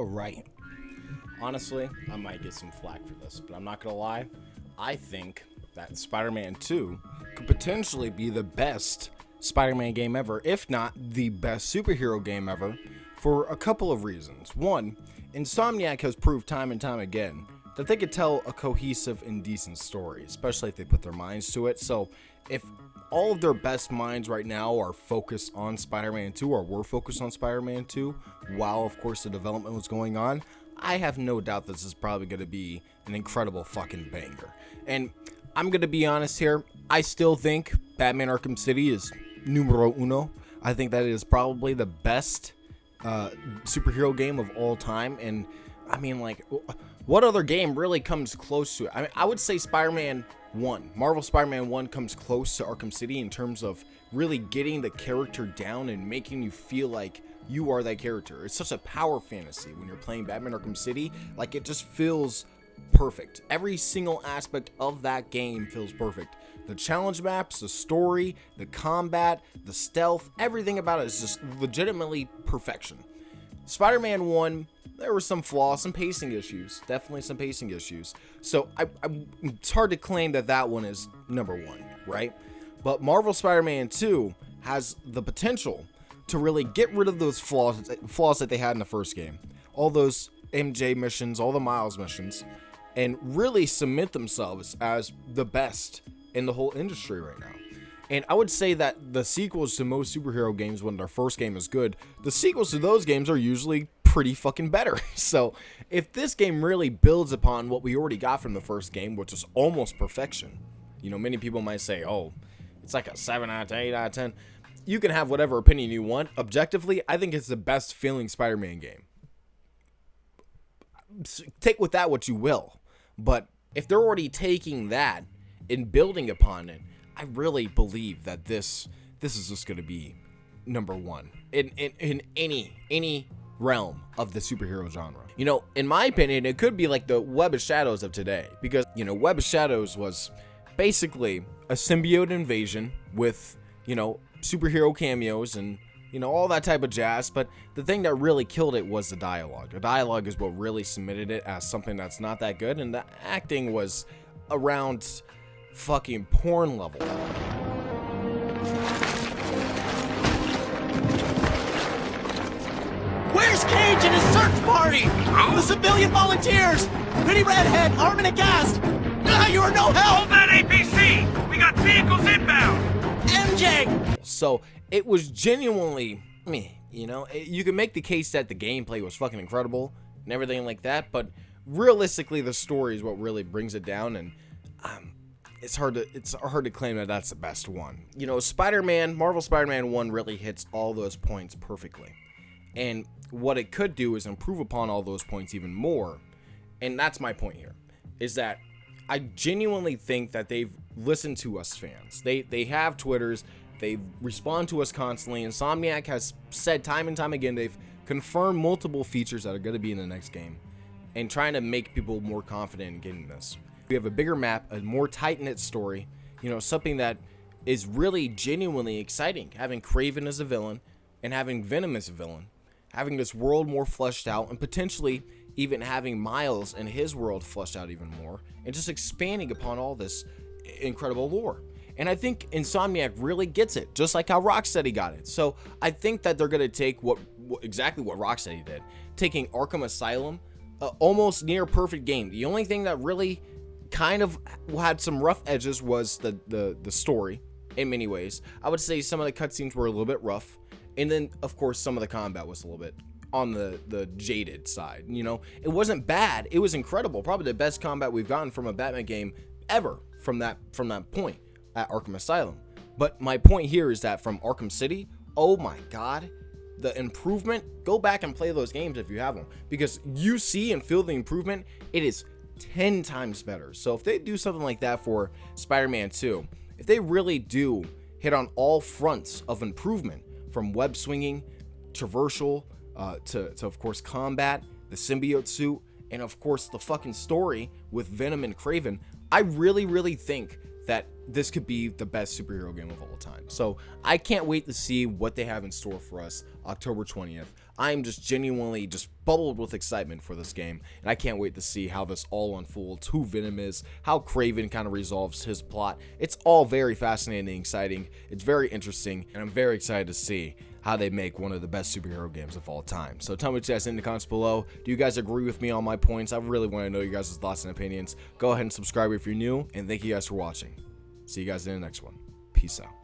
Alright. Honestly, I might get some flack for this, but I'm not gonna lie. I think that Spider-Man 2 could potentially be the best Spider-Man game ever, if not the best superhero game ever, for a couple of reasons. One, Insomniac has proved time and time again that they could tell a cohesive and decent story, especially if they put their minds to it. So if all of their best minds right now are focused on Spider-Man 2, or were focused on Spider-Man 2, while of course the development was going on, I have no doubt this is probably going to be an incredible fucking banger. And I'm going to be honest here, I still think Batman Arkham City is numero uno. I think that is probably the best superhero game of all time. And I mean, like, what other game really comes close to it? I mean, I would say Spider-Man 1, Marvel Spider-Man 1 comes close to Arkham City in terms of really getting the character down and making you feel like you are that character. It's such a power fantasy when you're playing Batman Arkham City. Like, it just feels perfect. Every single aspect of that game feels perfect. The challenge maps, the story, the combat, the stealth, everything about it is just legitimately perfection. Spider-Man 1, there were some flaws, some pacing issues, definitely some pacing issues. So it's hard to claim that that one is number one, right? But Marvel Spider-Man 2 has the potential to really get rid of those flaws that they had in the first game. All those MJ missions, all the Miles missions, and really cement themselves as the best in the whole industry right now. And I would say that the sequels to most superhero games, when their first game is good, the sequels to those games are usually pretty fucking better. So if this game really builds upon what we already got from the first game, which is almost perfection, you know, many people might say, oh, it's like a 7 out of 10, 8 out of 10. You can have whatever opinion you want. Objectively, I think it's the best feeling Spider-Man game. Take with that what you will. But if they're already taking that and building upon it, I really believe that this is just going to be number one in any realm of the superhero genre. You know, in my opinion, it could be like the Web of Shadows of today, because, you know, Web of Shadows was basically a symbiote invasion with, you know, superhero cameos and, you know, all that type of jazz. But the thing that really killed it was the dialogue. The dialogue is what really cemented it as something that's not that good, and the acting was around fucking porn level. Where's Cage and his search party? The civilian volunteers! Pretty redhead, arm and a gas! You are no help! Hold that APC! We got vehicles inbound! MJ! So it was genuinely me, you know. You can make the case that the gameplay was fucking incredible and everything like that, but realistically, the story is what really brings it down, and it's hard to claim that that's the best one. You know, Marvel Spider-Man 1 really hits all those points perfectly. And what it could do is improve upon all those points even more. And that's my point here, is that I genuinely think that they've listened to us fans. They have Twitters, they respond to us constantly. Insomniac has said time and time again, they've confirmed multiple features that are going to be in the next game, and trying to make people more confident in getting this. We have a bigger map, a more tight-knit story, you know, something that is really genuinely exciting. Having Kraven as a villain and having Venom as a villain, having this world more fleshed out, and potentially even having Miles and his world fleshed out even more, and just expanding upon all this incredible lore. And I think Insomniac really gets it, just like how Rocksteady got it. So I think that they're going to take exactly what Rocksteady did, taking Arkham Asylum, almost near perfect game. The only thing that really kind of had some rough edges was the story in many ways. I would say some of the cutscenes were a little bit rough, and then of course some of the combat was a little bit on the jaded side. You know, it wasn't bad, it was incredible, probably the best combat we've gotten from a Batman game ever from that point at Arkham Asylum. But my point here is that from Arkham City, oh my god, the improvement, go back and play those games if you have them, because you see and feel the improvement. It is 10 times better. So if they do something like that for Spider-Man 2, if they really do hit on all fronts of improvement, from web swinging, traversal, to of course combat, the symbiote suit, and of course the fucking story with Venom and Kraven, I really think that this could be the best superhero game of all time. So I can't wait to see what they have in store for us October 20th. I'm just genuinely just bubbled with excitement for this game, and I can't wait to see how this all unfolds, who Venom is, how Kraven kind of resolves his plot. It's all very fascinating and exciting. It's very interesting, and I'm very excited to see how they make one of the best superhero games of all time. So tell me what you guys in the comments below. Do you guys agree with me on my points? I really want to know your guys' thoughts and opinions. Go ahead and subscribe if you're new, and thank you guys for watching. See you guys in the next one. Peace out.